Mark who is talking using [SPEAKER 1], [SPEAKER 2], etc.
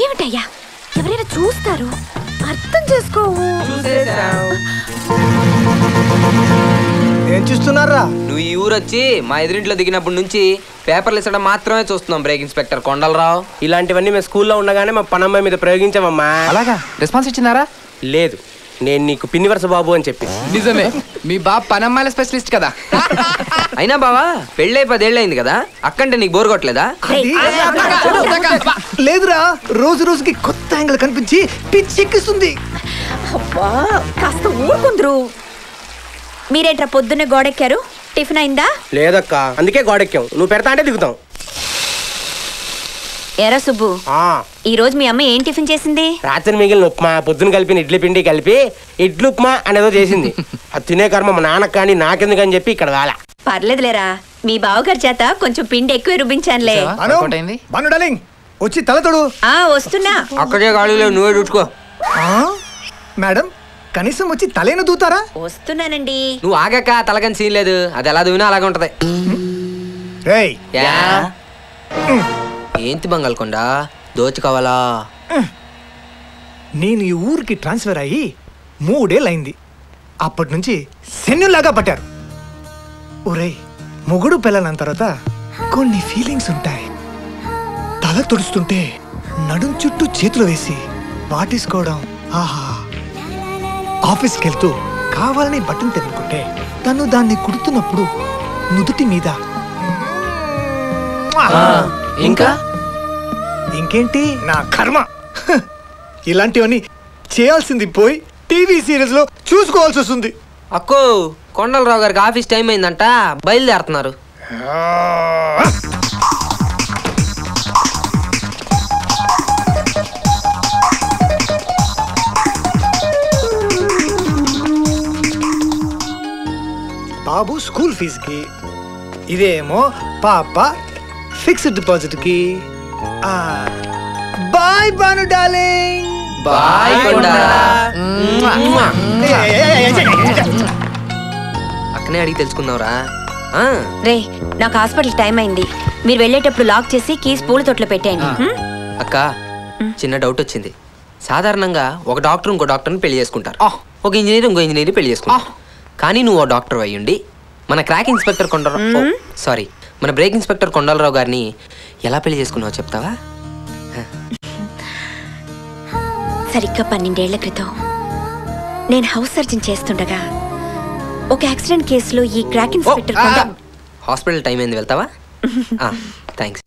[SPEAKER 1] ఏమిటయ్యా, ఎవరైనా చూస్తారు, అర్థం చేసుకోవు.
[SPEAKER 2] ఏం చూస్తున్నారా?
[SPEAKER 3] నువ్వు ఈ ఊరు వచ్చి మా ఎదురింట్లో దిగినప్పటి నుంచి పేపర్లు ఇచ్చడం మాత్రమే చూస్తున్నాం. Brake inspector Kondalarao.
[SPEAKER 4] ఇలాంటివన్నీ మేము స్కూల్లో ఉండగానే మా పనమ్మాయి మీద ప్రయోగించామమ్మా.
[SPEAKER 5] అలాగా రెస్పాన్స్ ఇచ్చినారా?
[SPEAKER 4] లేదు, నేను నీకు పిన్ని వరుస బాబు అని చెప్పి.
[SPEAKER 5] నిజమే, మీ బాబు పనమ్మాయిల స్పెషలిస్ట్ కదా.
[SPEAKER 3] అయినా బావా పెళ్ళై 10 ఏళ్ళు అయింది కదా, అక్కంటే నీకు బోర్ కొట్టలేదా?
[SPEAKER 2] లేదురా, రోజు రోజుకి కొత్త యాంగిల్ కనిపించి పిచ్చెక్కిస్తుంది.
[SPEAKER 1] అబ్బా కాస్త ఊరుకుందరు. మీరేంట్రా పొద్దున్నే గోడెక్కారు? టిఫిన్ అయిందా?
[SPEAKER 4] లేదక్క, అందుకే గోడెక్కాం. నువ్వు పెడతా అంటే దిగుతాం.
[SPEAKER 1] ఎరా సుబ్బు, ఈ రోజు మీ అమ్మ ఏం టిఫిన్ చేసింది?
[SPEAKER 4] రాత్రి మిగిలిన ఉప్మా, పొద్దున కలిపిన ఇడ్లీ పిండి కలిపి ఇడ్లీ ఉప్మా అనేదో చేసింది. అది తినే కర్మ మా నాన్నకు కానీ నాకెందుకని చెప్పి ఇక్కడ వేళ.
[SPEAKER 1] పర్లేదులేరా, మీ బావగారి చేత కొంచెం పిండి ఎక్కువ రుబ్బించానులే.
[SPEAKER 2] వచ్చి తలతోడు.
[SPEAKER 1] వస్తున్నా.
[SPEAKER 3] అక్కడే గాడిలో నువ్వే చూసుకో.
[SPEAKER 2] మేడం, కనీసం వచ్చి తలేను దూతారా?
[SPEAKER 1] వస్తున్నానండి.
[SPEAKER 3] నువ్వు ఆగాక తలకని సీన్ లేదు, అది ఎలా దూవినా అలాగే ఉంటది. ఏంటి బంగాల్కొండ దోచుకోవాలా?
[SPEAKER 2] నేను ఈ ఊరికి ట్రాన్స్ఫర్ అయ్యి 3 ఏళ్ళు అయింది. అప్పటి నుంచి శన్యులాగా పట్టారు. ఒరేయ్, మొగుడు పిల్లలన్న తర్వాత కొన్ని ఫీలింగ్స్ ఉంటాయి. తల తుడుస్తుంటే నడుం చుట్టూ చేతులు వేసి వాటేసుకోవడం. ఆహా, ఆఫీస్కి వెళ్తూ కావాలని బట్టను తెరుకుంటే తను దాన్ని కుడుతున్నప్పుడు నుదుటి మీద.
[SPEAKER 3] ఇంకా
[SPEAKER 2] ఇంకేంటి నా కర్మ. ఇలాంటివన్నీ చేయాల్సింది పోయి టీవీ సీరియల్స్ లో చూసుకోవాల్సి వస్తుంది.
[SPEAKER 3] అక్కో, కొండలరావు గారికి ఆఫీస్ టైం అయిందంట, బయలుదేరుతున్నారు.
[SPEAKER 2] బాబు స్కూల్ ఫీజుకి, ఇదేమో పాప ఫిక్స్డ్ డిపాజిట్ కి. Bye Banu darling.
[SPEAKER 3] బాయ్ కొండ. అక్కనే అడిగి తెలుసుకుందాంరా.
[SPEAKER 1] రే, నాకు హాస్పిటల్ టైం అయింది. మీరు వెళ్ళేటప్పుడు లాక్ చేసి కీస్ పూల తొట్లో పెట్టేయండి.
[SPEAKER 3] అక్క, చిన్న డౌట్ వచ్చింది. సాధారణంగా ఒక డాక్టర్ ఇంకో డాక్టర్ని పెళ్లి చేసుకుంటారు, ఒక ఇంజనీర్ ఇంకో ఇంజనీర్ పెళ్లి చేసుకుంటారు. కానీ నువ్వు ఓ డాక్టర్ అయ్యుండి మన క్రాక్ ఇన్స్పెక్టర్ మన బ్రేక్ ఇన్స్పెక్టర్ కొండలరావు గారిని ఎలా పెళ్లి చేసుకున్నావో చెప్తావా?
[SPEAKER 1] సరిగ్గా 12 ఏళ్ల క్రితం నేను హౌస్ సర్జన్ చేస్తుండగా ఒక యాక్సిడెంట్ కేసులో ఈ క్రాక్ ఇన్స్పెక్టర్
[SPEAKER 3] హాస్పిటల్ టైం అయింది, వెళ్తావా? థ్యాంక్స్.